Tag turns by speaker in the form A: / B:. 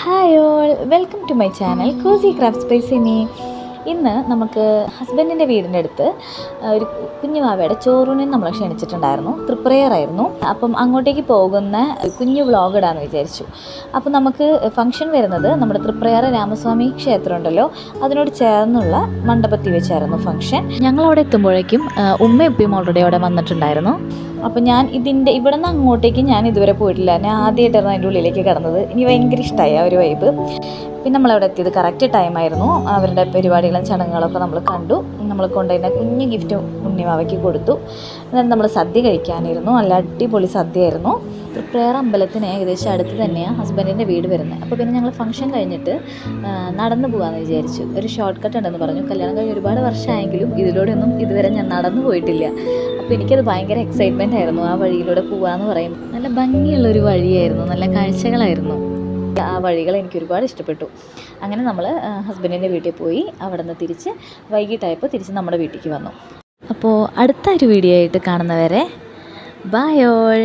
A: Hi all, welcome to my channel cozy craft space ഇനി. ഇന്ന് നമുക്ക് ഹസ്ബൻഡിൻ്റെ വീടിൻ്റെ അടുത്ത് ഒരു കുഞ്ഞു വാവയുടെ ചോറൂണിന് നമ്മൾ ക്ഷണിച്ചിട്ടുണ്ടായിരുന്നു. തൃപ്രയറായിരുന്നു. അപ്പം അങ്ങോട്ടേക്ക് പോകുന്ന കുഞ്ഞു വ്ളോഗ് ഇടാമെന്ന് വിചാരിച്ചു. അപ്പം നമുക്ക് ഫംഗ്ഷൻ വരുന്നത് നമ്മുടെ തൃപ്രയാർ രാമസ്വാമി ക്ഷേത്രം ഉണ്ടല്ലോ, അതിനോട് ചേർന്നുള്ള മണ്ഡപത്തിൽ വെച്ചായിരുന്നു ഫംഗ്ഷൻ. ഞങ്ങളവിടെ എത്തുമ്പോഴേക്കും ഉമ്മയും ഉപ്പയും ഓൾറെഡി അവിടെ വന്നിട്ടുണ്ടായിരുന്നു. അപ്പോൾ ഞാൻ ഇവിടെ നിന്ന് അങ്ങോട്ടേക്ക് ഞാൻ ഇതുവരെ പോയിട്ടില്ല. ഞാൻ ആദ്യമായിട്ടായിരുന്നു അതിൻ്റെ ഉള്ളിലേക്ക് കിടന്നത്. എനിക്ക് ഭയങ്കര ഇഷ്ടമായി ആ ഒരു വൈബ്. പിന്നെ നമ്മളവിടെ എത്തിയത് കറക്റ്റ് ടൈമായിരുന്നു. അവരുടെ പരിപാടികളും ചടങ്ങുകളൊക്കെ നമ്മൾ കണ്ടു. നമ്മൾ കൊണ്ടുവരുന്ന കുഞ്ഞു ഗിഫ്റ്റ് ഉണ്ണിമാവയ്ക്ക് കൊടുത്തു. എന്നിട്ട് നമ്മൾ സദ്യ കഴിക്കാനിരുന്നു. നല്ല അടിപൊളി സദ്യയായിരുന്നു. തൃപ്രയാർ അമ്പലത്തിന് ഏകദേശം അടുത്ത് തന്നെയാണ് ഹസ്ബൻഡിൻ്റെ വീട് വരുന്നത്. അപ്പോൾ പിന്നെ ഞങ്ങൾ ഫംഗ്ഷൻ കഴിഞ്ഞിട്ട് നടന്നു പോകാമെന്ന് വിചാരിച്ചു. ഒരു ഷോർട്ട് കട്ട് ഉണ്ടെന്ന് പറഞ്ഞു. കല്യാണം കഴിഞ്ഞ് ഒരുപാട് വർഷമായെങ്കിലും ഇതിലൂടെയൊന്നും ഇതുവരെ ഞാൻ നടന്നു പോയിട്ടില്ല. അപ്പോൾ എനിക്കത് ഭയങ്കര എക്സൈറ്റ്മെൻ്റ് ആയിരുന്നു. ആ വഴിയിലൂടെ പോകാമെന്ന് പറയും. നല്ല ഭംഗിയുള്ളൊരു വഴിയായിരുന്നു, നല്ല കാഴ്ചകളായിരുന്നു. ആ വഴികൾ എനിക്ക് ഒരുപാട് ഇഷ്ടപ്പെട്ടു. അങ്ങനെ നമ്മൾ ഹസ്ബൻഡിൻ്റെ വീട്ടിൽ പോയി അവിടെ നിന്ന് തിരിച്ച് വൈകിട്ടായപ്പോൾ തിരിച്ച് നമ്മുടെ വീട്ടിലേക്ക് വന്നു. അപ്പോൾ അടുത്ത ഒരു വീഡിയോ ആയിട്ട് കാണുന്നവരെ ബൈ ഓൾ.